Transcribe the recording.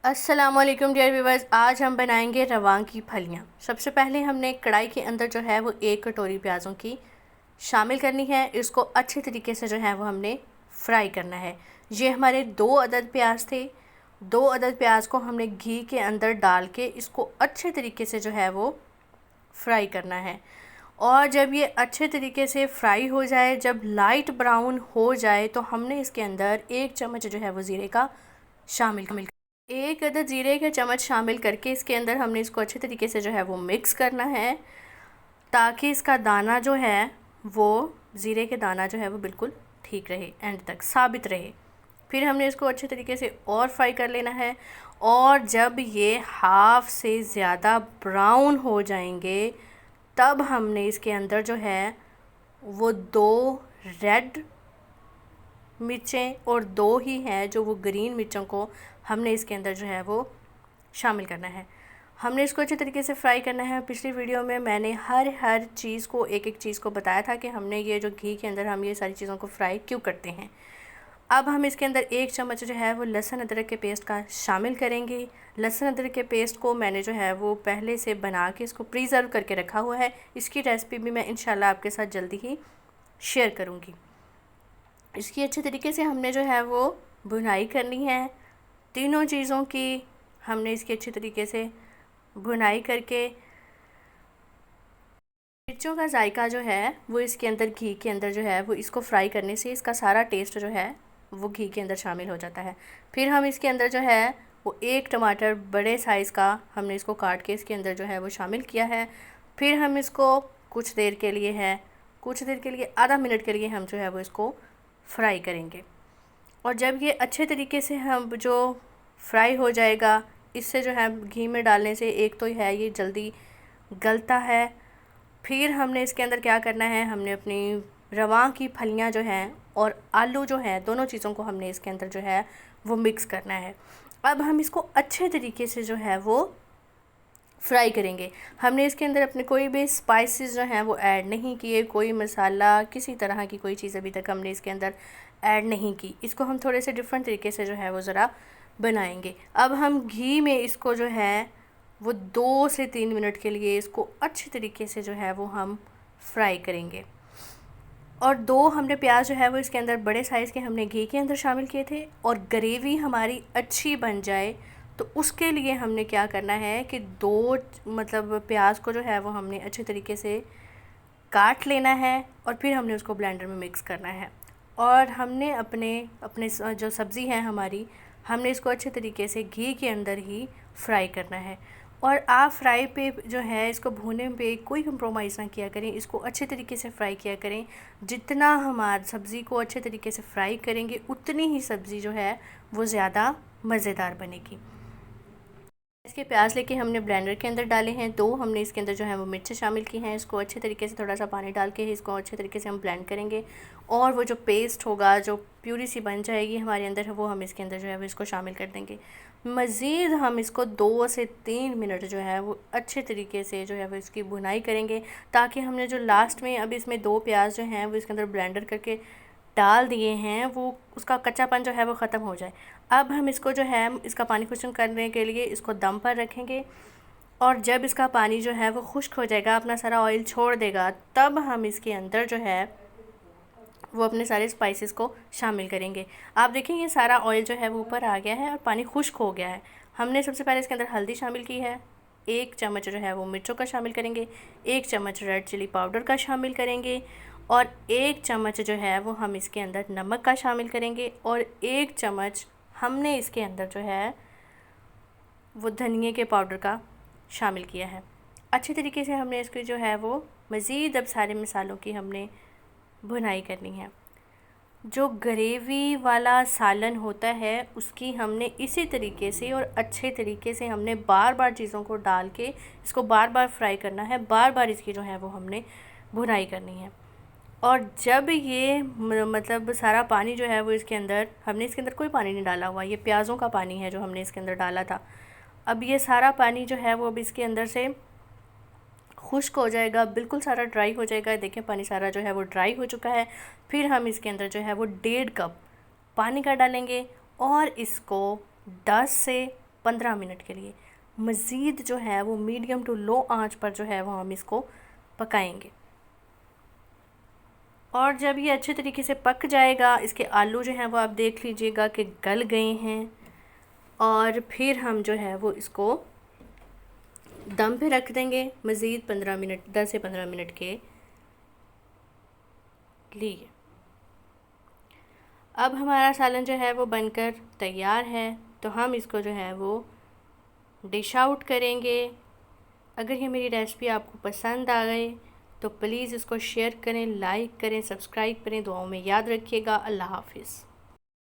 अस्सलामुअलैकुम dear viewers, आज हम बनाएंगे रवान की फलियाँ। सबसे पहले हमने कढ़ाई के अंदर जो है वो 1 कटोरी प्याज़ों की शामिल करनी है। इसको अच्छे तरीके से जो है वो हमने फ्राई करना है। ये हमारे 2 अदद प्याज थे। 2 अदद प्याज को हमने घी के अंदर डाल के इसको अच्छे तरीके से जो है वो फ्राई करना है। और जब ये अच्छे तरीके से फ्राई हो जाए, जब लाइट ब्राउन हो जाए, तो हमने इसके अंदर 1 चम्मच जो है वो ज़ीरे का शामिल 1 अदद ज़ीरे का चम्मच शामिल करके इसके अंदर हमने इसको अच्छे तरीके से जो है वो मिक्स करना है, ताकि इसका दाना जो है वो ज़ीरे के दाना जो है वो बिल्कुल ठीक रहे, एंड तक साबित रहे। फिर हमने इसको अच्छे तरीके से और फ्राई कर लेना है। और जब ये हाफ़ से ज़्यादा ब्राउन हो जाएंगे, तब हमने इसके अंदर जो है वो 2 रेड मिर्चें और 2 ही हैं जो वो ग्रीन मिर्चों को हमने इसके अंदर जो है वो शामिल करना है। हमने इसको अच्छे तरीके से फ्राई करना है। पिछली वीडियो में मैंने हर चीज़ को, एक एक चीज़ को बताया था कि हमने ये जो घी के अंदर हम ये सारी चीज़ों को फ्राई क्यों करते हैं। अब हम इसके अंदर 1 चम्मच जो है वो लहसुन अदरक के पेस्ट का शामिल करेंगे। लहसुन अदरक के पेस्ट को मैंने जो है वो पहले से बना के इसको प्रिजर्व करके रखा हुआ है। इसकी रेसिपी भी मैं इंशाल्लाह आपके साथ जल्दी ही शेयर करूँगी। इसकी अच्छे तरीके से हमने जो है वो भुनाई करनी है। तीनों चीज़ों की हमने इसकी अच्छे तरीके से भुनाई करके मिर्चों का जायका जो है वो इसके अंदर, घी के अंदर जो है वो, इसको फ्राई करने से इसका सारा टेस्ट जो है वो घी के अंदर शामिल हो जाता है। फिर हम इसके अंदर जो है वो 1 टमाटर बड़े साइज़ का हमने इसको काट के इसके अंदर जो है वो शामिल किया है। फिर हम इसको कुछ देर के लिए आधा मिनट के लिए हम जो है वो इसको फ्राई करेंगे। और जब ये अच्छे तरीके से हम जो फ्राई हो जाएगा, इससे जो है घी में डालने से एक तो है ये जल्दी गलता है। फिर हमने इसके अंदर क्या करना है, हमने अपनी रवां की फलियां जो हैं और आलू जो हैं, दोनों चीज़ों को हमने इसके अंदर जो है वो मिक्स करना है। अब हम इसको अच्छे तरीके से जो है वो फ्राई करेंगे। हमने इसके अंदर अपने कोई भी स्पाइसेस जो हैं वो ऐड नहीं किए, कोई मसाला, किसी तरह की कोई चीज़ अभी तक हमने इसके अंदर ऐड नहीं की। इसको हम थोड़े से डिफरेंट तरीके से जो है वो ज़रा बनाएंगे। अब हम घी में इसको जो है वो 2 से 3 मिनट के लिए इसको अच्छे तरीके से जो है वो हम फ्राई करेंगे। और 2 हमने प्याज जो है वो इसके अंदर बड़े साइज़ के हमने घी के अंदर शामिल किए थे। और ग्रेवी हमारी अच्छी बन जाए तो उसके लिए हमने क्या करना है कि 2 मतलब प्याज को जो है वो हमने अच्छे तरीके से काट लेना है और फिर हमने उसको ब्लेंडर में मिक्स करना है। और हमने अपने अपने जो सब्ज़ी है हमारी, हमने इसको अच्छे तरीके से घी के अंदर ही फ्राई करना है। और आप फ्राई पे जो है, इसको भूनने पे कोई कंप्रोमाइज़ ना किया करें, इसको अच्छे तरीके से फ्राई किया करें। जितना हमारी सब्ज़ी को अच्छे तरीके से फ्राई करेंगे, उतनी ही सब्ज़ी जो है वो ज़्यादा मज़ेदार बनेगी। इसके प्याज लेके हमने ब्लेंडर के अंदर डाले हैं। 2 हमने इसके अंदर जो है वो मिर्चें शामिल की हैं। इसको अच्छे तरीके से थोड़ा सा पानी डाल के इसको अच्छे तरीके से हम ब्लेंड करेंगे। और वो जो पेस्ट होगा, जो प्यूरी सी बन जाएगी हमारे अंदर, वो हम इसके अंदर जो है वो इसको शामिल कर देंगे। मज़ीद हम इसको 2 से 3 मिनट जो है वो अच्छे तरीके से जो है वो इसकी भुनाई करेंगे, ताकि हमने जो लास्ट में अब इसमें 2 प्याज जो हैं वो इसके अंदर ब्लेंडर करके डाल दिए हैं, वो उसका कच्चापन जो है वो ख़त्म हो जाए। अब हम इसको जो है इसका पानी खुश्क करने के लिए इसको दम पर रखेंगे। और जब इसका पानी जो है वो खुश्क हो जाएगा, अपना सारा ऑयल छोड़ देगा, तब हम इसके अंदर जो है वो अपने सारे स्पाइसेस को शामिल करेंगे। आप देखें ये सारा ऑयल जो है वो ऊपर आ गया है और पानी खुश्क हो गया है। हमने सबसे पहले इसके अंदर हल्दी शामिल की है, 1 चम्मच जो है वो मिर्चों का शामिल करेंगे, 1 चम्मच रेड चिली पाउडर का शामिल करेंगे, और 1 चम्मच जो है वो हम इसके अंदर नमक का शामिल करेंगे, और 1 चम्मच हमने इसके अंदर जो है वो धनिए के पाउडर का शामिल किया है। अच्छे तरीके से हमने इसको जो है वो मज़ीद अब सारे मसालों की हमने भुनाई करनी है। जो ग्रेवी वाला सालन होता है उसकी हमने इसी तरीके से और अच्छे तरीके से हमने बार बार चीज़ों को डाल के इसको बार बार फ्राई करना है, बार बार इसकी जो है वो हमने भुनाई करनी है। और जब ये मतलब सारा पानी जो है वो इसके अंदर, हमने इसके अंदर कोई पानी नहीं डाला हुआ, ये प्याज़ों का पानी है जो हमने इसके अंदर डाला था। अब ये सारा पानी जो है वो अब इसके अंदर से खुश्क हो जाएगा, बिल्कुल सारा ड्राई हो जाएगा। देखें पानी सारा जो है वो ड्राई हो चुका है। फिर हम इसके अंदर जो है वो 1.5 कप पानी का डालेंगे और इसको 10 से 15 मिनट के लिए। मज़ीद जो है वो मीडियम टू लो आंच पर जो है वो हम इसको पकाएंगे। और जब ये अच्छे तरीके से पक जाएगा, इसके आलू जो हैं वो आप देख लीजिएगा कि गल गए हैं, और फिर हम जो है वो इसको दम पे रख देंगे मज़ीद 15 मिनट, 10 से 15 मिनट के लिए। अब हमारा सालन जो है वो बनकर तैयार है, तो हम इसको जो है वो डिश आउट करेंगे। अगर ये मेरी रेसिपी आपको पसंद आ गई तो प्लीज़ इसको शेयर करें, लाइक करें, सब्सक्राइब करें। दुआओं में याद रखिएगा। अल्लाह हाफ़िज़।